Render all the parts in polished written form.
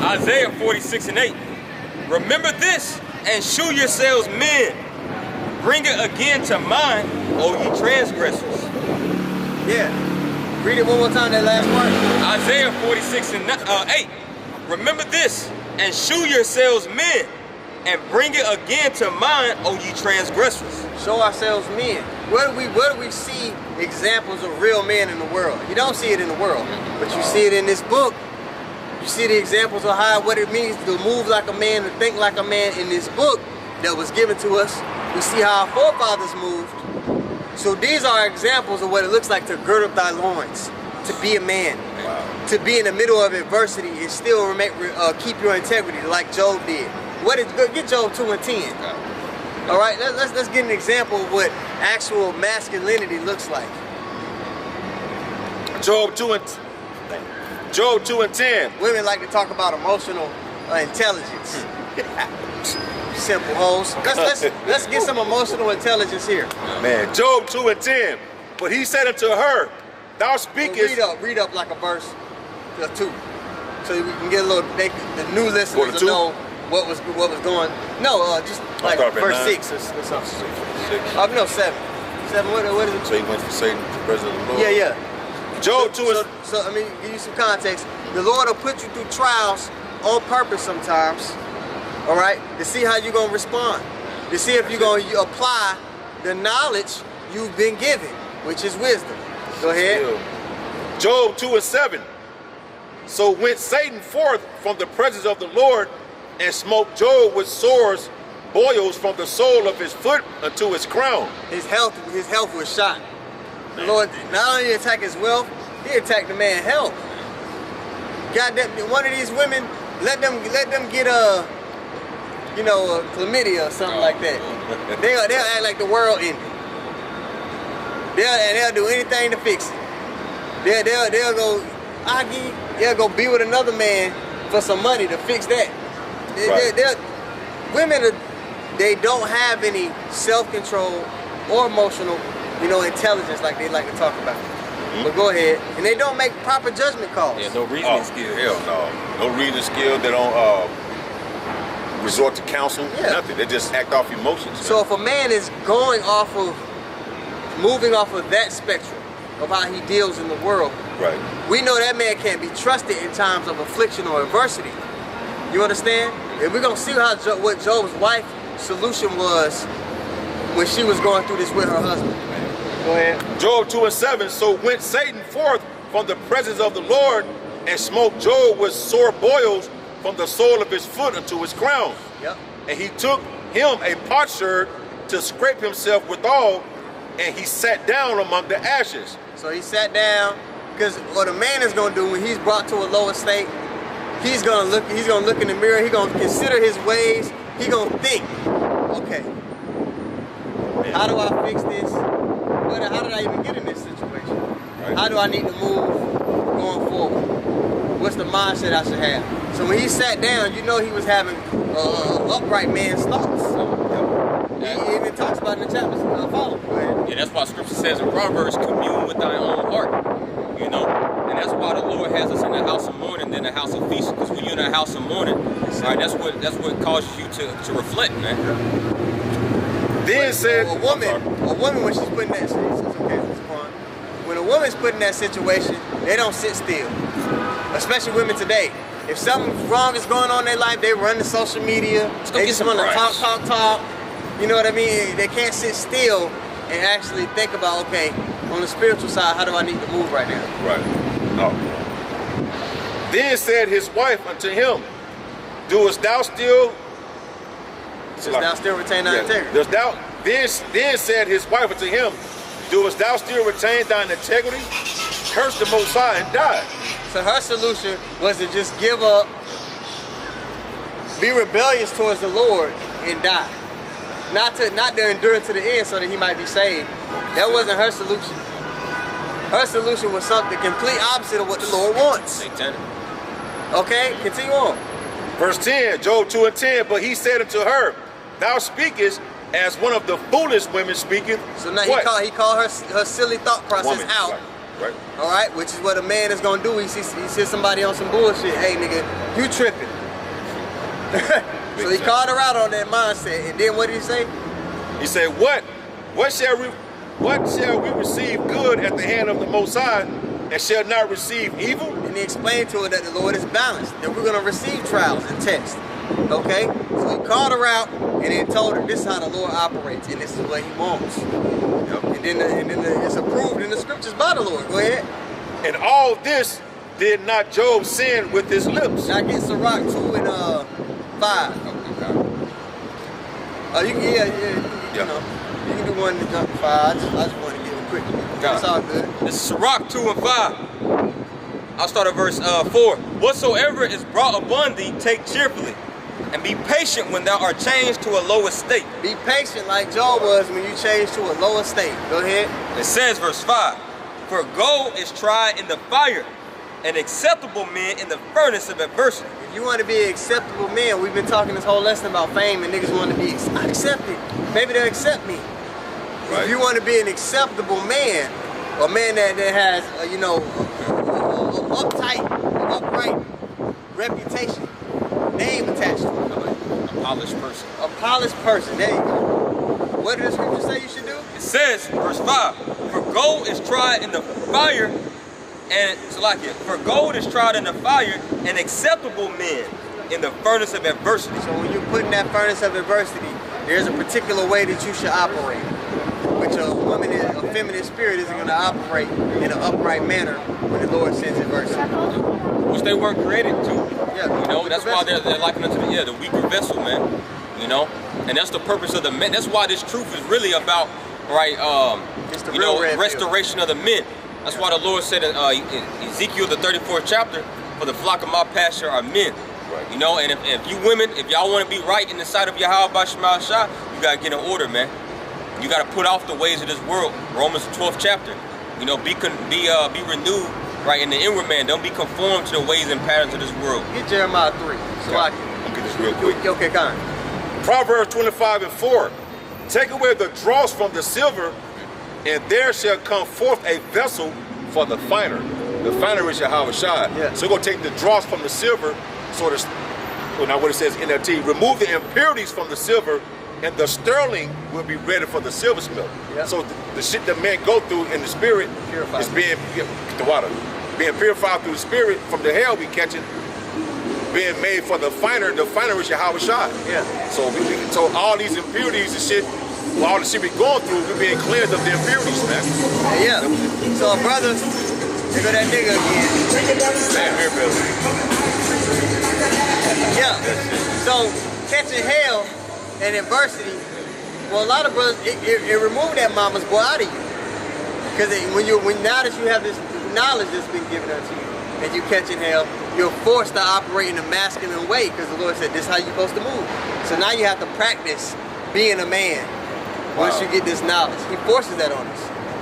Isaiah 46:8. Remember this and shew yourselves men. Bring it again to mind, O ye transgressors. Yeah. Read it one more time, that last part. Isaiah 46:8. Remember this and shew yourselves men. And bring it again to mind, O ye transgressors. Show ourselves men. Where do we see examples of real men in the world? You don't see it in the world, but you see it in this book. You see the examples of what it means to move like a man, to think like a man in this book that was given to us. We see how our forefathers moved. So these are examples of what it looks like to gird up thy loins, to be a man, to be in the middle of adversity and still keep your integrity like Job did. Get Job 2:10. All right, let's get an example of what actual masculinity looks like. Job 2:10. Women like to talk about emotional intelligence. Simple hoes. Let's get some emotional intelligence here. Man, Job 2:10. But he said unto her, thou speakest. Well, read up like a verse, 2, so we can get a little. The new listeners will know what was going. No, just like verse 6 or something. No, 7. 7. What is it? So he went from Satan to President of the Lord. Yeah. Job 2 is. So I mean, give you some context. The Lord will put you through trials on purpose sometimes. All right, to see how you're gonna respond, to see if you're gonna apply the knowledge you've been given, which is wisdom. Go ahead. Job 2:7. So went Satan forth from the presence of the Lord and smote Job with sores, boils from the sole of his foot unto his crown. His health was shot. The Lord not only attacked his wealth, he attacked the man's health. God, one of these women, let them get chlamydia or something like that. They'll act like the world ended. They'll do anything to fix it. They'll go be with another man for some money to fix that. Women they don't have any self-control or emotional, intelligence like they like to talk about. But go ahead, and they don't make proper judgment calls. Yeah, no reasoning skills. Hell no, no reasoning skill. They don't resort to counsel. Nothing. They just act off emotions. So if a man is moving off of that spectrum of how he deals in the world, right? We know that man can't be trusted in times of affliction or adversity. You understand? And we're gonna see what Job's wife's solution was when she was going through this with her husband. Go ahead. Job 2:7. So went Satan forth from the presence of the Lord and smote Job with sore boils from the sole of his foot unto his crown. Yep. And he took him a potsherd to scrape himself withal, and he sat down among the ashes. So he sat down, because what a man is gonna do when he's brought to a lower state, he's gonna look in the mirror, he's gonna consider his ways, he's gonna think, okay, how do I fix this? How did I even get in this situation? Right. How do I need to move going forward? What's the mindset I should have? So when he sat down, he was having upright man's thoughts. He even talks about in the chapters following. Yeah, that's why Scripture says in Proverbs, commune with thine own heart. And that's why the Lord has us in the house of mourning than the house of feasting. Because when you're in a house of mourning, right, that's what causes you to reflect, man. Then said a woman when she's put in that when a woman's put in that situation, they don't sit still. Especially women today. If something wrong is going on in their life, they run to social media. They just want to talk. You know what I mean? They can't sit still and actually think about, okay, on the spiritual side, how do I need to move right now? Right. Oh. Then said his wife unto him, doest thou still? Dost thou still retain thy integrity? Dost thou? Then said his wife unto him, doest thou still retain thine integrity? Curse the Most High and die. So her solution was to just give up, be rebellious towards the Lord, and die. Not to endure to the end so that he might be saved. That wasn't her solution. Her solution was something complete opposite of what the Lord wants. Okay, continue on. Verse 10, Job 2:10. But he said unto her, thou speakest as one of the foolish women speaketh. So now he called her silly thought process out. Right. All right, which is what a man is gonna do. He sees somebody on some bullshit. Hey, nigga, you tripping. So he called her out on that mindset, and then what did he say? He said, What shall we receive good at the hand of the Most High, and shall not receive evil? And he explained to her that the Lord is balanced, that we're gonna receive trials and tests. Okay? So he called her out and then told her this is how the Lord operates and this is what he wants. Yep. And then it's approved in the scriptures by the Lord. Go ahead. And all this did not Job sin with his lips. Now get Sirach 2 and 5. You can you know, you can do 1 to jump to 5. I just want to give it quick. It's all good. This is Sirach 2 and 5. I'll start at verse 4. Whatsoever is brought upon thee, take cheerfully, and be patient when thou art changed to a lower state. Be patient like Job was when you change to a lower state. Go ahead. It says, verse 5, for gold is tried in the fire, and acceptable men in the furnace of adversity. If you want to be an acceptable man, we've been talking this whole lesson about fame and niggas want to be accepted. Maybe they'll accept me. Right. If you want to be an acceptable man, a man that has, you know, uptight, upright reputation, name attached to him. A polished person. A polished person. There you go. What did the scripture say you should do? It says, verse 5, for gold is tried in the fire, and for gold is tried in the fire, and acceptable men in the furnace of adversity. So when you put in that furnace of adversity, there's a particular way that you should operate, which a woman, a feminine spirit isn't going to operate in an upright manner when the Lord sends adversity. Which they weren't created to. Yeah, you know, that's why they're likened unto the weaker vessel, man. You know, and that's the purpose of the men. That's why this truth is really about, right? It's the you real know, restoration of the men. That's why the Lord said in Ezekiel the 34th chapter, for the flock of my pasture are men. Right. You know, and if you women, if y'all want to be right in the sight of Yahweh by Shema Shah, you gotta get in order, man. You gotta put off the ways of this world. Romans 12th chapter. You know, be renewed, right, in the inward man. Don't be conformed to the ways and patterns of this world. Get Jeremiah 3. So I'll get this real quick. Okay, come on. Proverbs 25 and 4. Take away the dross from the silver, and there shall come forth a vessel for the finer. The finer is Yahweh Shai. Yeah. So we're going to take the dross from the silver, sort of, well, now what it says NLT, remove the impurities from the silver, and the sterling will be ready for the silversmith. Yeah. So the shit that men go through in the spirit Purified. is being, the water, being purified through the spirit from the hell we catching, being made for the finer is Yahweh Shai. Yeah. So so all these impurities and shit, all the shit we going through, we're being cleansed of the impurities, man. Yeah. So brothers, here go that nigga again. Man, here, Bill. Yeah. So catching hell and adversity, well, a lot of brothers, it removed that mama's boy out of you. Because now that you have this knowledge that's been given unto you, and you catching hell, you're forced to operate in a masculine way because the Lord said this is how you're supposed to move. So now you have to practice being a man once you get this knowledge. He forces that on us.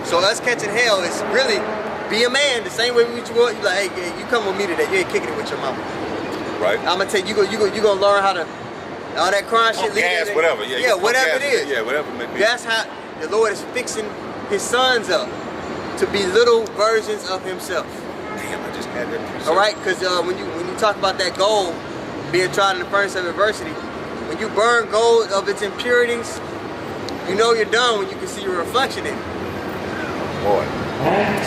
So us catching hell is really be a man the same way we you like, hey, you come with me today, you ain't kicking it with your mama. Right. I'm gonna tell you, you gonna learn how to all that crying shit. Gas, whatever. Yeah, whatever it is. Yeah, whatever it may be. That's how the Lord is fixing his sons up to be little versions of himself. Damn, I just had that. All right, because when you talk about that gold being tried in the furnace of adversity, when you burn gold of its impurities, you know you're done when you can see your reflection in it. Boy.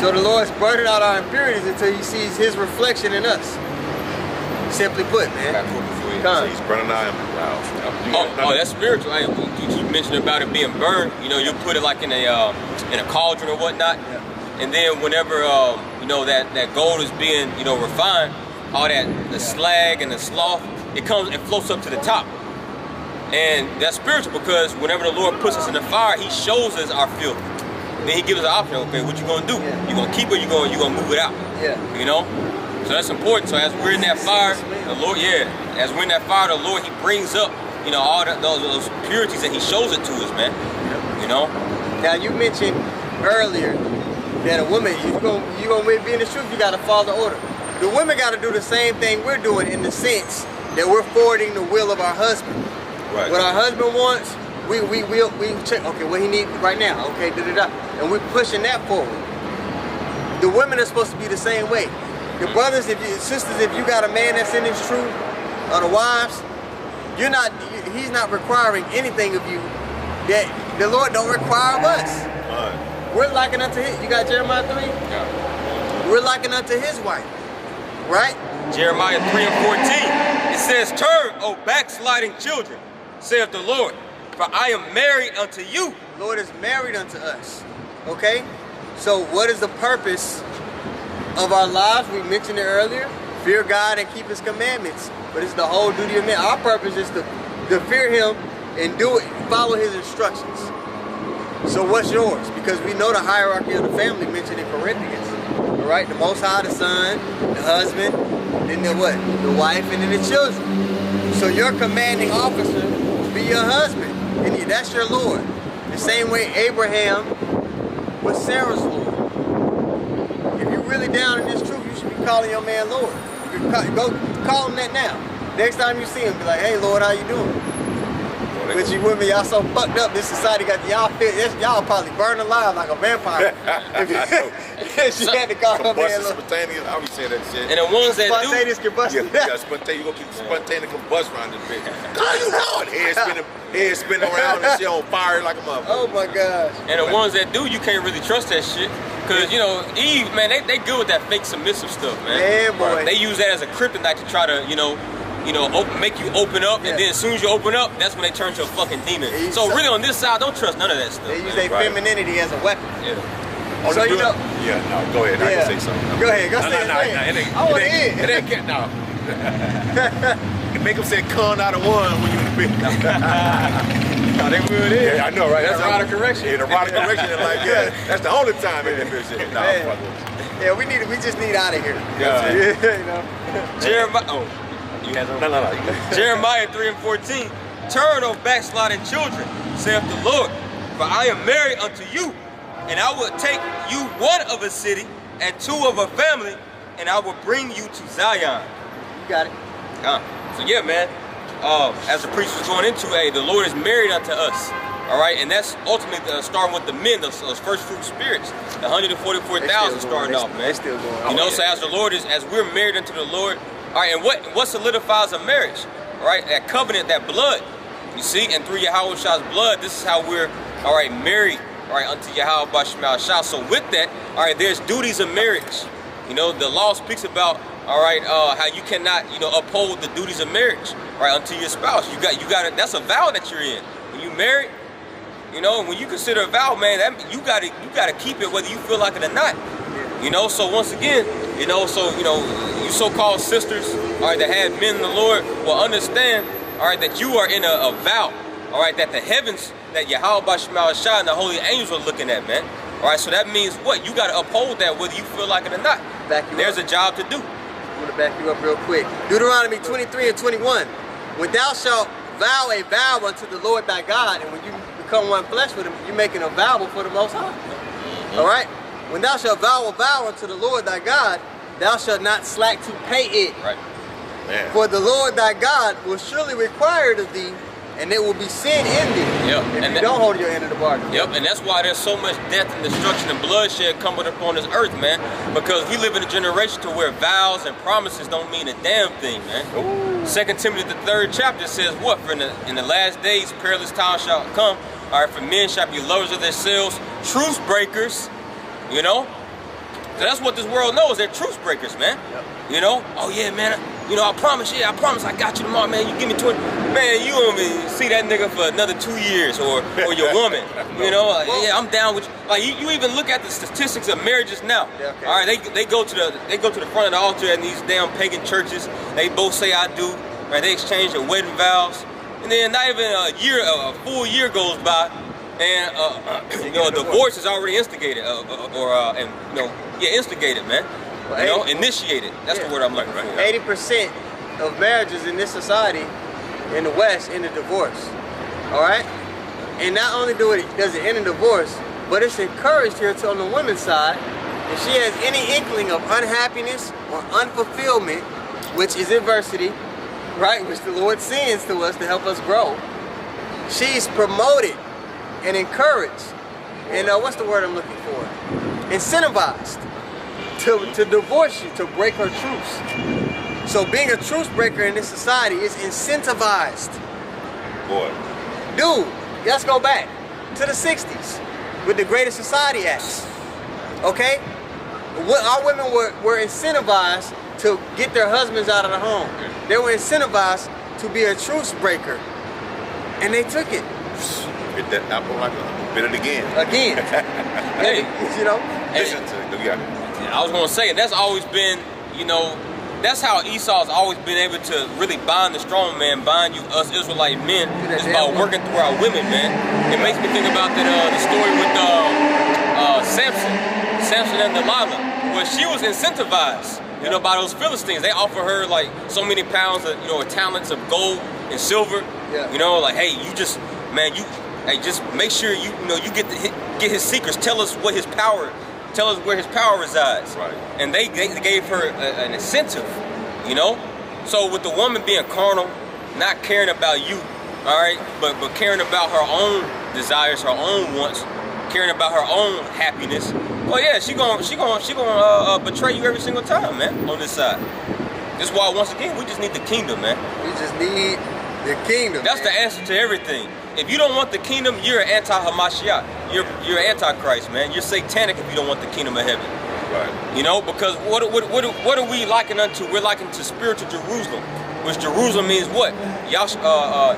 So the Lord's burning out our impurities until he sees his reflection in us. Simply put, man. So he's burning out. Oh, that's spiritual. You mentioned about it being burned. You know, you put it like in a cauldron or whatnot, and then whenever you know that gold is being refined, all the slag and the slough, it floats up to the top. And that's spiritual because whenever the Lord puts us in the fire, he shows us our filth. Then he gives us an option. Okay, what you gonna do? Yeah. You gonna keep it? Or you gonna move it out? Yeah. You know. So that's important. So as we're in that fire, the Lord, as we're in that fire, the Lord, he brings up, all those purities and he shows it to us, man. You know. Now you mentioned earlier that a woman, you gonna be in the truth, you gotta follow the order. The women gotta do the same thing we're doing in the sense that we're forwarding the will of our husband. Right. What our husband wants, we check, okay, what he needs right now, okay, and we're pushing that forward. The women are supposed to be the same way. The brothers, sisters, if you got a man that's in his truth, or the wives, he's not requiring anything of you that the Lord don't require of us. We're likened unto his. You got Jeremiah 3? Yeah. We're likened unto his wife, right? Jeremiah 3 and 14. It says, "Turn, O backsliding children, saith the Lord, for I am married unto you." The Lord is married unto us. Okay? So what is the purpose of our lives? We mentioned it earlier. Fear God and keep his commandments. But it's the whole duty of man. Our purpose is to fear him and do it, follow his instructions. So what's yours? Because we know the hierarchy of the family mentioned in Corinthians. All right? The Most High, the Son, the husband, then the what? The wife, and then the children. So your commanding officer be your husband. And that's your Lord. The same way Abraham was Sarah's Lord. If you're really down in this truth, you should be calling your man Lord. Go call him that now. Next time you see him, be like, "Hey Lord, how you doing?" But you with me, y'all so fucked up. This society got y'all probably burned alive like a vampire. She had to call her man Lord. Spontaneous, I always say that shit. And the ones that Spontaneous combustion. Yeah, spontaneous. You gonna keep spontaneous combustion around this bitch. God, you know it. Head spinning around and shit on fire like a motherfucker. Oh my gosh. And the ones that do, you can't really trust that shit. Cause you know, Eve, man, they good with that fake submissive stuff, man. Yeah, boy. They use that as a kryptonite to try to, make you open up, and then as soon as you open up, that's when they turn to a fucking demon. So really on this side, don't trust none of that stuff. They use their femininity as a weapon. Yeah. So you know. Yeah, no, go ahead. I can say something. Go ahead, go no, say it. I want to hear. It ain't get no. Make them say "con" out of one when you in the bed. No, they will it. Yeah, I know, right? That's erotic correction. Yeah, the erotic correction is like, yeah, that's the only time in that bitch. Nah, fuck it. Yeah, we just need out of here. Yeah. You know. Jeremiah. Oh, you had some. No. Jeremiah 3 and 14. "Turn, O backsliding children, saith the Lord, for I am married unto you, and I will take you one of a city and two of a family, and I will bring you to Zion." You got it. So yeah, man. As the priest was going into, the Lord is married unto us. All right, and that's ultimately starting with the men, those first fruit spirits, the 144,000 starting off, man. They still going. You know, so as we're married unto the Lord, all right, and what solidifies a marriage? All right, that covenant, that blood. You see, and through Yahweh's blood, this is how we're, all right, married, all right, unto Yahweh Bashmal Shah. So with that, all right, there's duties of marriage. You know, the law speaks about, all right, how you cannot, uphold the duties of marriage, right, unto your spouse. You got it. That's a vow that you're in. When you married, when you consider a vow, man, that you gotta keep it whether you feel like it or not. So once again, you so-called sisters, all right, that had men in the Lord will understand, all right, that you are in a vow, all right, that the heavens, that Yahweh Bashmal Shah and the holy angels are looking at, man. All right, so that means what? You gotta uphold that whether you feel like it or not. There's a job to do. I'm gonna back you up real quick. Deuteronomy 23 and 21. "When thou shalt vow a vow unto the Lord thy God," and when you become one flesh with him, you're making a vow before the Most High. All right? "When thou shalt vow a vow unto the Lord thy God, thou shalt not slack to pay it. Right. Man. For the Lord thy God will surely require it of thee, and it will be sin in thee Yep. if you don't hold your end of the bargain." Yep, and that's why there's so much death and destruction and bloodshed coming upon this earth, man. Because we live in a generation to where vows and promises don't mean a damn thing, man. Ooh. 2 Timothy the 3rd chapter says what? "For in the last days perilous times shall come. All right, for men shall be lovers of themselves, truce breakers." So that's what this world knows. They're truce breakers, man. Yep. Oh yeah, man. I promise I got you tomorrow, man. You give me 20. Man, you gonna see that nigga for another 2 years, or your woman. Yeah, I'm down with you. Like you even look at the statistics of marriages now. Yeah, okay. All right, they go to the front of the altar in these damn pagan churches. They both say "I do." Right? They exchange their wedding vows, and then not even a full year goes by, and a divorce is already instigated, instigated, man. Initiated. That's the word I'm looking for. 80% of marriages in this society, in the West, end in divorce. All right? And not only does it end in divorce, but it's encouraged here on the women's side. If she has any inkling of unhappiness or unfulfillment, which is adversity, right, which the Lord sends to us to help us grow, she's promoted and encouraged. And what's the word I'm looking for? Incentivized to divorce you, to break her truce. So being a truce breaker in this society is incentivized. Boy. Dude, let's go back to the 60s with the Greatest Society Acts. Okay? Our women were incentivized to get their husbands out of the home. They were incentivized to be a truce breaker. And they took it. Hit that apple like a bit it again. Hey, you know? Listen to it. Yeah. I was gonna say that's always been, you know, that's how Esau's always been able to really bind the strong man, bind you us Israelite men. It's about working through our women, man. It makes me think about the story with Samson and Delilah, where she was incentivized, you know, by those Philistines. They offer her like so many pounds of, you know, talents of gold and silver. Yeah. You know, like, hey, you just, man, just make sure you know you get his secrets. Tell us what his power. Tell us where his power resides. Right. And they gave her an incentive, you know? So with the woman being carnal, not caring about you, all right, but caring about her own desires, her own wants, caring about her own happiness, well, yeah, she gonna betray you every single time, man, on this side. That's why, once again, we just need the kingdom, man. We just need the kingdom. That's the answer to everything. If you don't want the kingdom, you're anti-Hamashiach. You're antichrist, man. You're satanic if you don't want the kingdom of heaven. Right. You know, because what are we likened unto? We're likened to spiritual Jerusalem, which Jerusalem means what? Yashasharolam.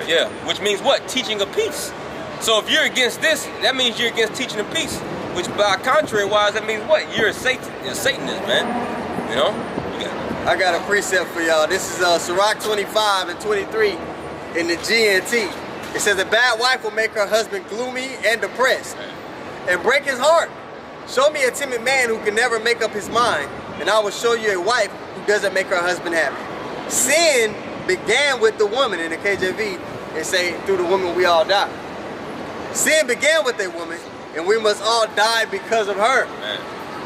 Yeah. Which means what? Teaching of peace. So if you're against this, that means you're against teaching of peace. Which, by contrary wise, that means what? You're a Satanist, man. You know. I got a precept for y'all. This is Sirach 25 and 23 in the GNT. It says a bad wife will make her husband gloomy and depressed and break his heart. Show me a timid man who can never make up his mind, and I will show you a wife who doesn't make her husband happy. Sin began with the woman in the KJV, and say through the woman we all die. Sin began with a woman, and we must all die because of her. Man.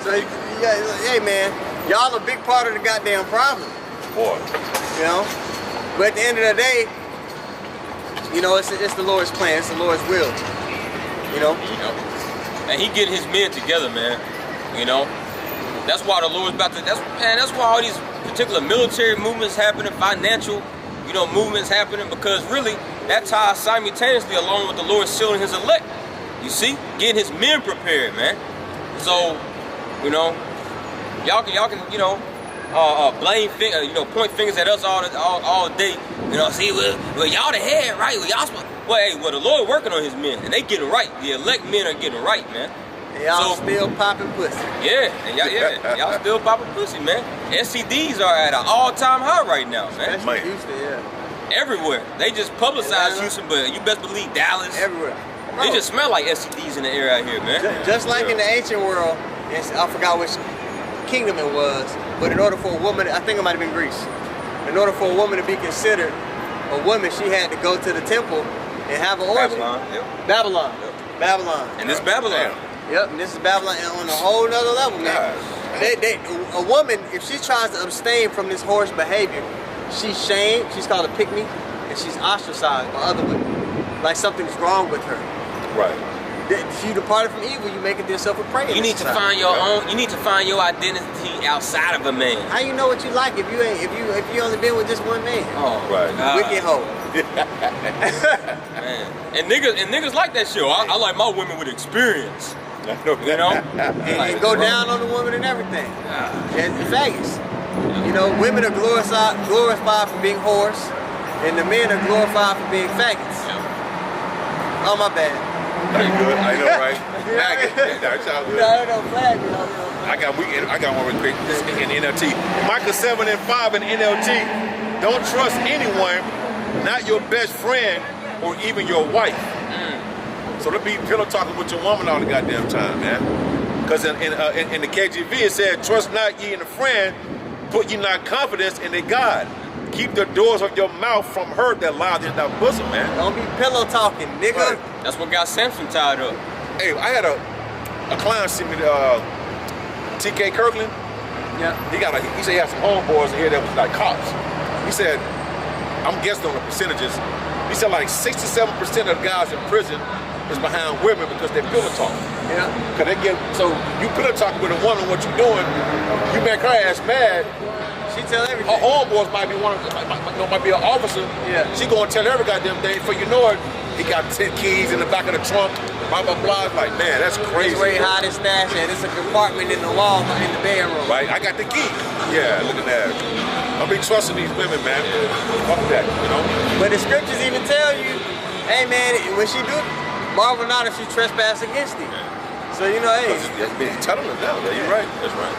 So, yeah, hey man, y'all a big part of the goddamn problem. Boy. You know? But at the end of the day, you know, it's the Lord's plan, it's the Lord's will. You know? And he getting his men together, man. You know? That's why the Lord's about to, that's why all these particular military movements happening, financial, you know, movements happening, because really, that ties simultaneously along with the Lord sealing his elect. You see? Getting his men prepared, man. So, you know, y'all can, you know, point fingers at us all day. You know, see, well, y'all the head, right? Well, the Lord working on his men, and they getting right. The elect men are getting right, man. And y'all still popping pussy. Yeah, and y'all still popping pussy, man. STDs are at an all-time high right now, man. Especially Houston, yeah. Everywhere. They just publicize Houston, but you best believe Dallas. Everywhere. They just smell like STDs in the air out here, man. Just like in the ancient world, I forgot which kingdom it was, but in order for a woman, I think it might have been Greece, in order for a woman to be considered a woman, she had to go to the temple and have an orgy. Babylon. Babylon. And this Babylon. Yep, and this is Babylon on a whole nother level, man. A woman, if she tries to abstain from this whorish behavior, she's shamed, she's called a pick-me, and she's ostracized by other women. Like something's wrong with her. Right. If you departed from evil, you making yourself a prey. You need to find your own. You need to find your identity outside of a man. How you know what you like if you only been with just one man? Oh, right. Wicked hoe. Man. And niggas like that shit. I like my women with experience. You know? And go down on the woman and everything. And the faggots. You know, women are glorified for being whores, and the men are glorified for being faggots. Oh, my bad. Pretty good. I know, right? That's all good. I got one real quick. This in NLT. Micah 7 and 5 in NLT. Don't trust anyone, not your best friend or even your wife. So don't be pillow talking with your woman all the goddamn time, man. Because in the KJV it said, trust not ye in a friend, put ye not confidence in a God. Keep the doors of your mouth from her that lies in thy bosom, man. Don't be pillow talking, nigga. Right. That's what got Samson tied up. Hey, I had a client send me TK Kirkland. Yeah. He said he had some homeboys in here that was like cops. He said, I'm guessing on the percentages. He said like 67% of the guys in prison is behind women because they pillow talk. Yeah. Cause they get, so you pillow talk with a woman, what you doing, you make her ass mad. She tell everything. Her homeboys might be might be an officer. Yeah. She gonna tell every goddamn thing. For you know it, he got 10 keys in the back of the trunk. Blah blah blah. Like man, that's crazy. It's where he hide his stash at. It's a compartment in the wall in the bedroom. Right. I got the key. Yeah. Look at that. I be trusting these women, man. Fuck that. You know. But the scriptures even tell you, hey man, when she do, marvel not if she trespass against thee. So you know, hey. He's telling us now. Yeah, you're right. That's right.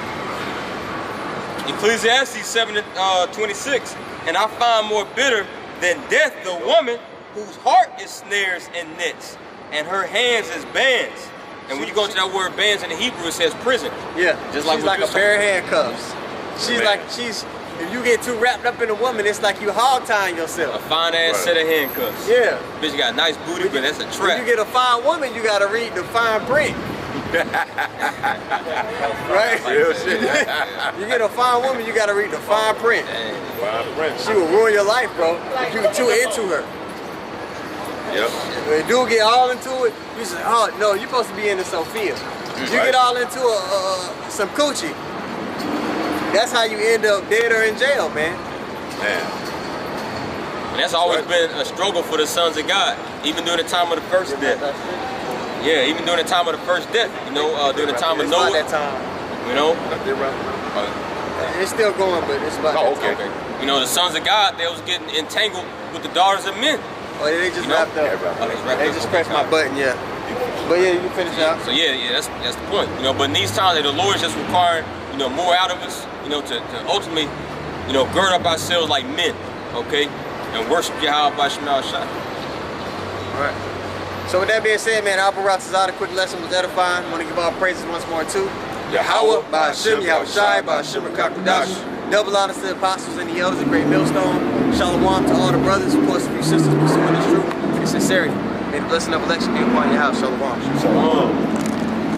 Ecclesiastes 7:26, and I find more bitter than death the woman whose heart is snares and nets, and her hands is bands. And when you go to that word bands in the Hebrew, it says prison. Yeah, just like she's like a pair of handcuffs. She's if you get too wrapped up in a woman, it's like you hog tying yourself. A fine ass set of handcuffs. Yeah. Bitch got a nice booty, but that's a trap. When you get a fine woman, you gotta read the fine print. Right? Real shit. You get a fine woman, you gotta read the fine print. Fine print. She will ruin your life, bro. If you too into her. Yep. When dude get all into it, you say, oh no, you're supposed to be into Sophia. You get all into some coochie. That's how you end up dead or in jail, man. Man. And that's always been a struggle for the sons of God, even during the time of the first death. Yeah, even during the time of the first death, you know, during the time of Noah. It's about that time. You know? It's still going, but it's about that time. Okay. You know, the sons of God, they was getting entangled with the daughters of men. Oh, they just wrapped up. They just pressed my button, yeah. But yeah, you finish out. So yeah, that's the point. You know, but in these times, the Lord is just requiring, you know, more out of us, you know, to ultimately, you know, gird up ourselves like men, okay? And worship Yahweh by Shemal Shai. Alright. So with that being said, man, Albert Ratazada, quick lesson was edifying. I want to give all praises once more too. Yahweh, by Hashem, Yahweh Shai, by Hashem, Kakadash. Double honor to the apostles and the elders, a great millstone. Shalom to all the brothers, of course, a few sisters pursuing this truth and sincerity. May the blessing of election be upon your house. Shalom. Shalom.